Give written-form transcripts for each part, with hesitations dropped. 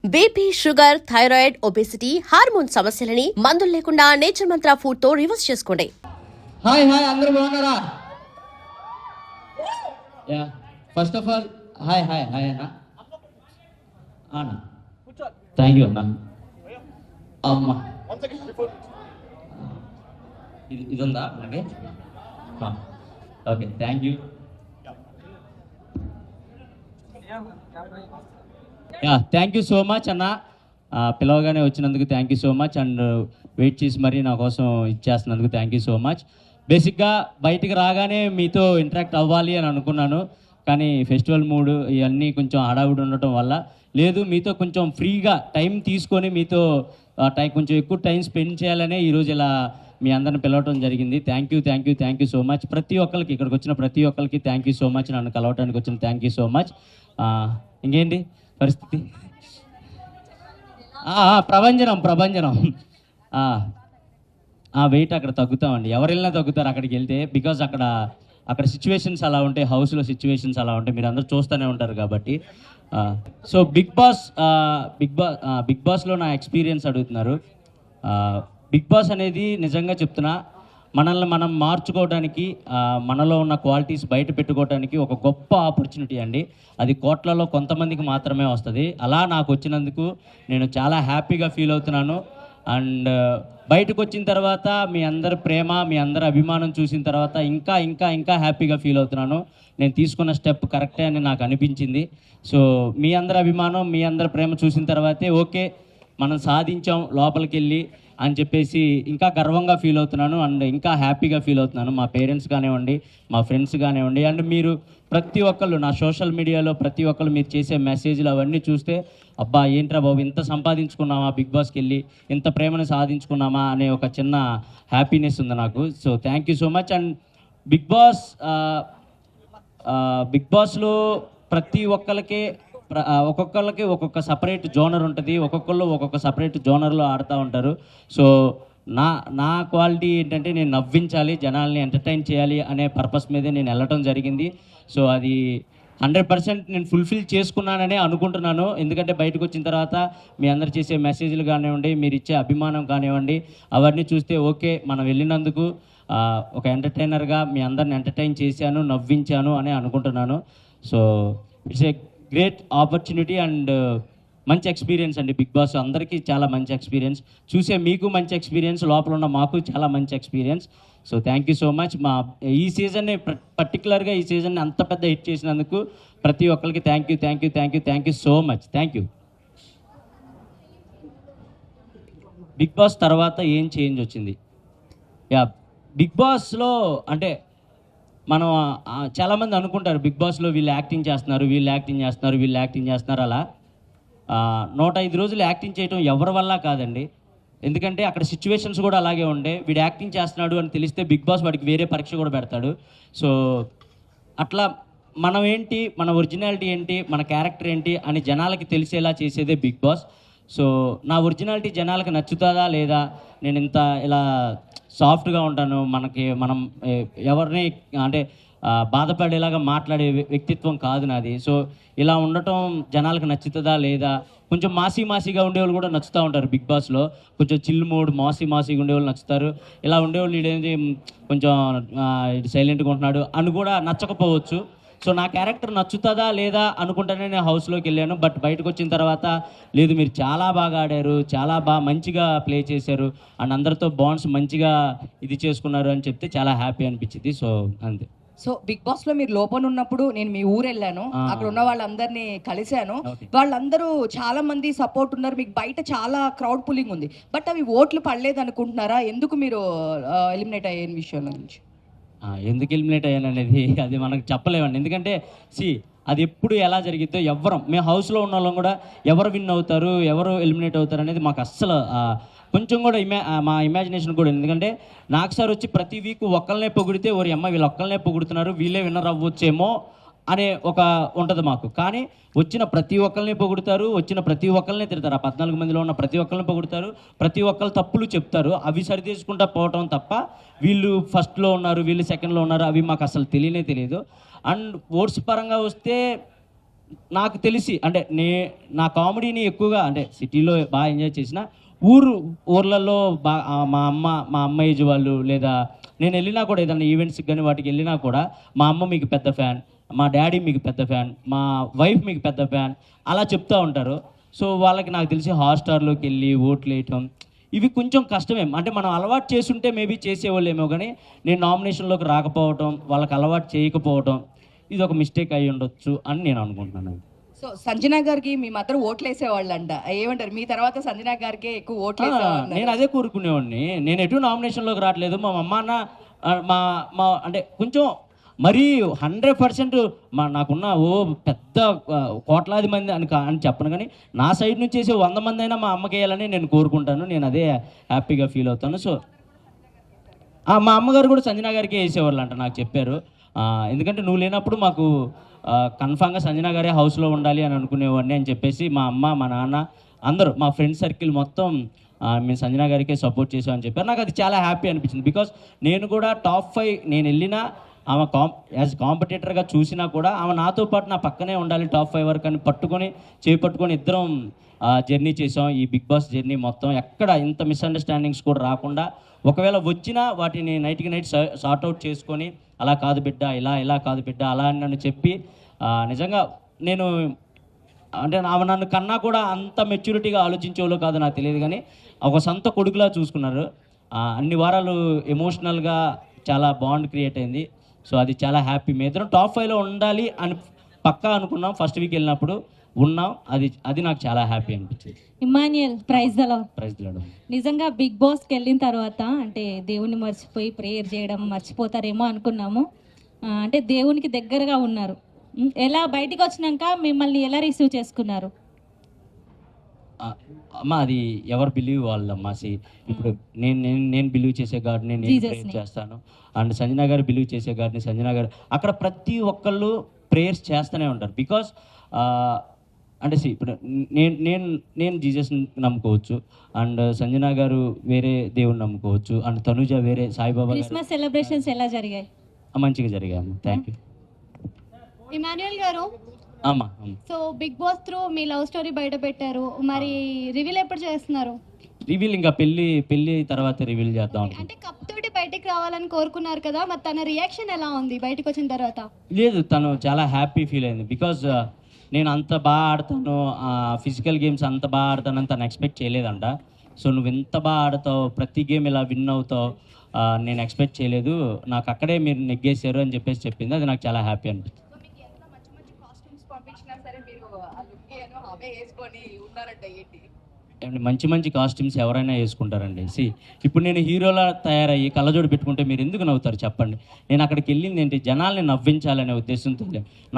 BP, sugar, thyroid, obesity, hormone సమస్యలని మందులు లేకుండా నేచర్ మంత్ర ఫుడ్ తో రివర్స్ చేసుకోండి. హాయ్ అందరూ బాగున్నారా? Yeah first of all hi అన్న. అన్న థ్యాంక్ యూ అన్న. అమ్మ ఇది ఉందా అలాగే? Okay thank you. Thank you so much అన్న. పిలవగానే వచ్చినందుకు thank you so much. And wait చేసి మరీ నా కోసం ఇచ్చేస్తున్నందుకు థ్యాంక్ యూ సో మచ్. బేసిక్గా బయటికి రాగానే మీతో ఇంటరాక్ట్ అవ్వాలి అని అనుకున్నాను, కానీ ఫెస్టివల్ మూడు ఇవన్నీ కొంచెం హడావుడి ఉండటం వల్ల లేదు, మీతో కొంచెం ఫ్రీగా టైం తీసుకొని మీతో కొంచెం ఎక్కువ టైం స్పెండ్ చేయాలనే ఈరోజు ఇలా మీ అందరిని పిలవటం జరిగింది. Thank you so much. ప్రతి ఒక్కరికి ఇక్కడికి వచ్చిన ప్రతి ఒక్కరికి థ్యాంక్ యూ సో మచ్. నన్ను కలవటానికి వచ్చిన థ్యాంక్ యూ సో మచ్. ఇంకేంటి పరిస్థితి? ప్రభంజనం వెయిట్ అక్కడ తగ్గుతామండి. ఎవరు వెళ్ళినా తగ్గుతారు అక్కడికి వెళ్తే, బికాజ్ అక్కడ సిచ్యువేషన్స్ అలా ఉంటాయి, హౌస్లో సిచ్యువేషన్స్ అలా ఉంటాయి, మీరు అందరూ చూస్తూనే ఉంటారు కాబట్టి. సో బిగ్ బాస్లో నా ఎక్స్పీరియన్స్ అడుగుతున్నారు. బిగ్ బాస్ అనేది నిజంగా చెప్తున్నా, మనల్ని మనం మార్చుకోవడానికి, మనలో ఉన్న క్వాలిటీస్ బయట పెట్టుకోవడానికి ఒక గొప్ప ఆపర్చునిటీ అండి. అది కోట్లలో కొంతమందికి మాత్రమే వస్తుంది. అలా నాకు వచ్చినందుకు నేను చాలా హ్యాపీగా ఫీల్ అవుతున్నాను. అండ్ బయటకు వచ్చిన తర్వాత మీ అందరి ప్రేమ, మీ అందరి అభిమానం చూసిన తర్వాత ఇంకా ఇంకా ఇంకా హ్యాపీగా ఫీల్ అవుతున్నాను. నేను తీసుకున్న స్టెప్ కరెక్టే అని నాకు అనిపించింది. సో మీ అందరి అభిమానం, మీ అందరి ప్రేమ చూసిన తర్వాతే ఓకే మనం సాధించాం లోపలికి వెళ్ళి అని చెప్పేసి ఇంకా గర్వంగా ఫీల్ అవుతున్నాను. అండ్ ఇంకా హ్యాపీగా ఫీల్ అవుతున్నాను. మా పేరెంట్స్ కానివ్వండి, మా ఫ్రెండ్స్ కానివ్వండి, అండ్ మీరు ప్రతి ఒక్కళ్ళు నా సోషల్ మీడియాలో ప్రతి ఒక్కళ్ళు మీరు చేసే మెసేజ్లు అవన్నీ చూస్తే అబ్బా ఏంట్రా బాబు ఇంత సంపాదించుకున్నామా, బిగ్ బాస్కి వెళ్ళి ఇంత ప్రేమను సాధించుకున్నామా అనే ఒక చిన్న హ్యాపీనెస్ ఉంది నాకు. So thank you so much. And Bigg బాస్లో ప్రతి ఒక్కరికి ఒక్కొక్కరికి ఒక్కొక్క సపరేట్ జోనర్ ఉంటుంది, ఒక్కొక్కళ్ళు ఒక్కొక్క సపరేట్ జోనర్లో ఆడుతూ ఉంటారు. సో నా క్వాలిటీ ఏంటంటే నేను నవ్వించాలి, జనాల్ని ఎంటర్టైన్ చేయాలి అనే పర్పస్ మీదే నేను వెళ్ళటం జరిగింది. సో అది 100% నేను ఫుల్ఫిల్ చేసుకున్నాననే అనుకుంటున్నాను. ఎందుకంటే బయటకు వచ్చిన తర్వాత మీ అందరు చేసే మెసేజ్లు కానివ్వండి, మీరు ఇచ్చే అభిమానం కానివ్వండి, అవన్నీ చూస్తే ఓకే మనం వెళ్ళినందుకు ఒక ఎంటర్టైనర్గా మీ అందరిని ఎంటర్టైన్ చేశాను, నవ్వించాను అని అనుకుంటున్నాను. So it's a great opportunity and మంచి ఎక్స్పీరియన్స్ అండి. బిగ్ బాస్ అందరికీ చాలా మంచి ఎక్స్పీరియన్స్, చూసే మీకు మంచి ఎక్స్పీరియన్స్, లోపల ఉన్న మాకు చాలా మంచి experience. So thank you so much. ఈ సీజన్ని పర్టికులర్గా ఈ సీజన్ని అంత పెద్ద హిట్ చేసినందుకు ప్రతి ఒక్కరికి thank you so much. Thank you. Bigg Boss తర్వాత ఏం చేంజ్ వచ్చింది? బిగ్ బాస్లో అంటే మనం చాలామంది అనుకుంటారు బిగ్ బాస్లో వీళ్ళు యాక్టింగ్ చేస్తున్నారు అలా 105 రోజులు యాక్టింగ్ చేయడం ఎవరి వల్ల కాదండి. ఎందుకంటే అక్కడ సిచ్యువేషన్స్ కూడా అలాగే ఉండే. వీడు యాక్టింగ్ చేస్తున్నాడు అని తెలిస్తే బిగ్ బాస్ వాడికి వేరే పరీక్ష కూడా పెడతాడు. సో అట్లా మనం ఏంటి, మన ఒరిజినాలిటీ ఏంటి, మన క్యారెక్టర్ ఏంటి అని జనాలకి తెలిసేలా చేసేదే బిగ్ బాస్. సో నా ఒరిజినాలిటీ జనాలకు నచ్చుతుందా లేదా, నేను ఇంత ఇలా సాఫ్ట్గా ఉంటాను, మనం ఎవరిని అంటే బాధపడేలాగా మాట్లాడే వ్యక్తిత్వం కాదు నాది. సో ఇలా ఉండటం జనాలకు నచ్చుతుందా లేదా, కొంచెం మాసీగా ఉండేవాళ్ళు కూడా నచ్చుతూ ఉంటారు బిగ్ బాస్లో. కొంచెం చిల్ మూడ్ మాసీగా ఉండేవాళ్ళు నచ్చుతారు. ఇలా ఉండేవాళ్ళు ఇదేంటి కొంచెం సైలెంట్గా ఉంటున్నాడు అని కూడా నచ్చకపోవచ్చు. సో నా క్యారెక్టర్ నచ్చుతుందా లేదా అనుకుంటానే నేను హౌస్లోకి వెళ్ళాను. బట్ బయటకు వచ్చిన తర్వాత లేదు, మీరు చాలా బాగా ఆడారు, చాలా మంచిగా ప్లే చేశారు అండ్ అందరితో బాండ్స్ మంచిగా ఇది చేసుకున్నారు అని చెప్తే చాలా హ్యాపీ అనిపించింది. సో అంతే. సో బిగ్ బాస్ లో మీరు లోపల ఉన్నప్పుడు నేను మీ ఊరు వెళ్ళాను, అక్కడ ఉన్న వాళ్ళందరినీ కలిశాను. వాళ్ళందరూ చాలా మంది సపోర్ట్ ఉన్నారు, మీకు బయట చాలా క్రౌడ్ పుల్లింగ్ ఉంది. బట్ అవి ఓట్లు పడలేదు అనుకుంటున్నారా? ఎందుకు మీరు ఎలిమినేట్ అయ్యే విషయం నుంచి? ఎందుకు ఎలిమినేట్ అయ్యాను అనేది అది మనకు చెప్పలేమండి. ఎందుకంటే అది ఎప్పుడు ఎలా జరిగిద్దో మేము హౌస్లో ఉన్న వాళ్ళం కూడా ఎవరు విన్ అవుతారు, ఎవరు ఎలిమినేట్ అవుతారు అనేది మాకు అస్సలు కొంచెం కూడా మా ఇమాజినేషన్ కూడా. ఎందుకంటే నాకు సార్ వచ్చి ప్రతి వీక్ ఒక్కళ్ళనే పొగిడితే ఓరి అమ్మ వీళ్ళు ఒక్కళ్ళనే పొగుడుతున్నారు, వీళ్ళే విన్నర్ అవ్వచ్చేమో అనే ఒక ఉంటుంది మాకు. కానీ వచ్చిన ప్రతి ఒక్కరిని పొగుడుతారు, వచ్చిన ప్రతి ఒక్కరిని తిడతారు. ఆ 14 మందిలో ఉన్న ప్రతి ఒక్కరిని పొగుడుతారు, ప్రతి ఒక్కరు తప్పులు చెప్తారు, అవి సరిదేసుకుంటా పోవటం తప్ప వీళ్ళు ఫస్ట్లో ఉన్నారు, వీళ్ళు సెకండ్లో ఉన్నారు అవి మాకు అసలు తెలియదు. అండ్ ఓట్స్ పరంగా వస్తే నాకు తెలిసి అంటే నా కామెడీని ఎక్కువగా అంటే సిటీలో బాగా ఎంజాయ్ చేసిన ఊర్లలో మా అమ్మ ఏజ్ వాళ్ళు లేదా నేను వెళ్ళినా కూడా ఏదైనా ఈవెంట్స్కి కానీ వాటికి వెళ్ళినా కూడా మా అమ్మ మీకు పెద్ద ఫ్యాన్, మా డాడీ మీకు పెద్ద ఫ్యాన్, మా వైఫ్ మీకు పెద్ద ఫ్యాన్ అలా చెప్తూ ఉంటారు. సో వాళ్ళకి నాకు తెలిసి హాట్స్టార్లోకి వెళ్ళి ఓట్లు వేయటం ఇవి కొంచెం కష్టమే. అంటే మనం అలవాటు చేసుంటే మేబీ చేసేవాళ్ళేమో, కానీ నేను నామినేషన్లోకి రాకపోవటం, వాళ్ళకి అలవాటు చేయకపోవటం ఇది ఒక మిస్టేక్ అయి ఉండొచ్చు అని నేను అనుకుంటున్నాను. సో సంజనా గారికి మీ మదర్ ఓట్లు వేసేవాళ్ళంట, ఏమంటారు? మీ తర్వాత సంజనా గారికి ఎక్కువ ఓట్లు వేసేవాళ్ళు. నేను అదే కోరుకునేవాడిని. నేను ఎటు నామినేషన్లోకి రావట్లేదు. మా అమ్మ అన్న మా అంటే కొంచెం మరీ 100% నాకున్న పెద్ద కోట్లాది మంది అని చెప్పను, కానీ నా సైడ్ నుంచి చేసే 100 మంది అయినా మా అమ్మకి వేయాలని నేను కోరుకుంటాను. నేను అదే హ్యాపీగా ఫీల్ అవుతాను. సో మా అమ్మగారు కూడా సంజనా గారికి వేసేవాళ్ళు అంట, నాకు చెప్పారు. ఎందుకంటే నువ్వు లేనప్పుడు మాకు కన్ఫామ్గా సంజనా గారే హౌస్లో ఉండాలి అని అనుకునేవాడిని అని చెప్పేసి మా అమ్మ, మా నాన్న అందరూ, మా ఫ్రెండ్ సర్కిల్ మొత్తం మేము సంజనా గారికే సపోర్ట్ చేసామని చెప్పారు. నాకు అది చాలా హ్యాపీ అనిపించింది. బికాస్ నేను కూడా టాప్ 5 నేను వెళ్ళినా ఆమె యాజ్ కాంపిటేటర్గా చూసినా కూడా ఆమె నాతో పాటు నా పక్కనే ఉండాలి టాప్ 5 వరకు అని చేపట్టుకొని ఇద్దరం జర్నీ చేసాం. ఈ బిగ్ బాస్ జర్నీ మొత్తం ఎక్కడ ఇంత మిస్అండర్స్టాండింగ్స్ కూడా రాకుండా, ఒకవేళ వచ్చినా వాటిని నైట్కి నైట్ సార్ట్అవుట్ చేసుకొని అలా కాదు బిడ్డ, ఇలా కాదు బిడ్డ అలా అని నన్ను చెప్పి నిజంగా నేను అంటే ఆమె నన్ను కన్నా కూడా అంత మెచ్యూరిటీగా ఆలోచించేవాళ్ళు కాదు నాకు తెలియదు, కానీ ఒక సొంత కొడుకులా చూసుకున్నారు. అన్ని వారాలు ఎమోషనల్గా చాలా బాండ్ క్రియేట్ అయింది. సో అది చాలా హ్యాపీ. మీ ఇద్దరం టాప్ 5లో ఉండాలి అని పక్కా అనుకున్నాం. ఫస్ట్ వీక్ వెళ్ళినప్పుడు ఉన్నాం. అది నాకు చాలా హ్యాపీ అనిపించింది. Emmanuel, praise the Lord. Praise the Lord. నిజంగా బిగ్ బాస్కి వెళ్ళిన తర్వాత అంటే దేవుని మర్చిపోయి ప్రేయర్ చేయడం మర్చిపోతారేమో అనుకున్నాము. అంటే దేవునికి దగ్గరగా ఉన్నారు. ఎలా బయటికి వచ్చినాక మిమ్మల్ని ఎలా రిసీవ్ చేసుకున్నారు? అమ్మ అది ఎవరు బిలీవ్ వాళ్ళమ్మా. ఇప్పుడు నేను బిలీవ్ చేసే గాడిని నేను ప్రేయర్ చేస్తాను, అండ్ సంజనా గారు బిలీవ్ చేసే గాడిని సంజనా గారు, అక్కడ ప్రతి ఒక్కళ్ళు ప్రేయర్స్ చేస్తూనే ఉంటారు. బికాస్ అంటే ఇప్పుడు నేను జీసస్ని నమ్ముకోవచ్చు, అండ్ సంజనా గారు వేరే దేవుని నమ్ముకోవచ్చు, అండ్ తనుజ వేరే సాయిబాబా. క్రిస్మస్ సెలబ్రేషన్స్ ఎలా జరిగాయి? మంచిగా జరిగాయి. Thank you. ఇమాన్యుయల్ గారు, అమ్మా సో బిగ్ బాస్ త్రూ మీ లవ్ స్టోరీ బయట పెట్టారు, మరి రివీల్ ఎప్పుడు చేస్తున్నారు? రివీల్ ఇంకా పెళ్లి తర్వాత రివీల్ చేద్దాం. అంటే కప్ తోటి బయటికి రావాలని కోరుకున్నారు కదా, మరి తన రియాక్షన్ ఎలా ఉంది బయటకు వచ్చిన తర్వాత? లేదు, తను చాలా హ్యాపీ ఫీల్ అయింది. బికాజ్ నేను అంత బాగా ఆడతాను, ఫిజికల్ గేమ్స్ అంత బాగా ఆడతానని తను ఎక్స్పెక్ట్ చేయలేదంట. సో నువ్వు ఎంత బాగా ఆడతావు, ప్రతి గేమ్ ఇలా విన్ అవుతావు, నేను ఎక్స్పెక్ట్ చేయలేదు, నాకు అక్కడే మీరు నెగ్గేశారు అని చెప్పేసి చెప్పింది. అది నాకు చాలా హ్యాపీ అనిపించింది. మంచి కాస్ట్యూమ్స్ ఎవరైనా వేసుకుంటారండి. ఇప్పుడు నేను హీరోలా తయారయ్యి కళ్ళజోడు పెట్టుకుంటే మీరు ఎందుకు నవ్వుతారు చెప్పండి? నేను అక్కడికి వెళ్ళింది ఏంటి, జనాల్ని నవ్వించాలనే ఉద్దేశంతో.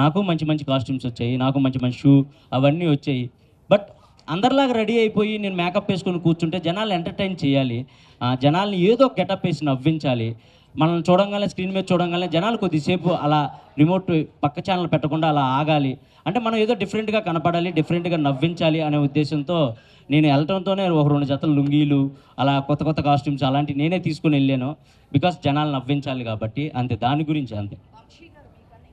నాకు మంచి కాస్ట్యూమ్స్ వచ్చాయి, నాకు మంచి షూ అవన్నీ వచ్చాయి. బట్ అందరిలాగా రెడీ అయిపోయి నేను మేకప్ వేసుకొని కూర్చుంటే జనాలు ఎంటర్టైన్ చేయాలి, జనాల్ని ఏదో గెటప్ వేసి నవ్వించాలి. మనం చూడంగానే స్క్రీన్ మీద చూడంగానే జనాలు కొద్దిసేపు అలా రిమోట్ పక్క ఛానల్ పెట్టకుండా అలా ఆగాలి. అంటే మనం ఏదో డిఫరెంట్గా కనపడాలి, డిఫరెంట్గా నవ్వించాలి అనే ఉద్దేశంతో నేను వెళ్ళటంతోనే ఒక 2 జతలు లుంగీలు అలా కొత్త కాస్ట్యూమ్స్ అలాంటివి నేనే తీసుకుని వెళ్ళాను. బికాస్ జనాలు నవ్వించాలి కాబట్టి, అంతే, దాని గురించి అంతే.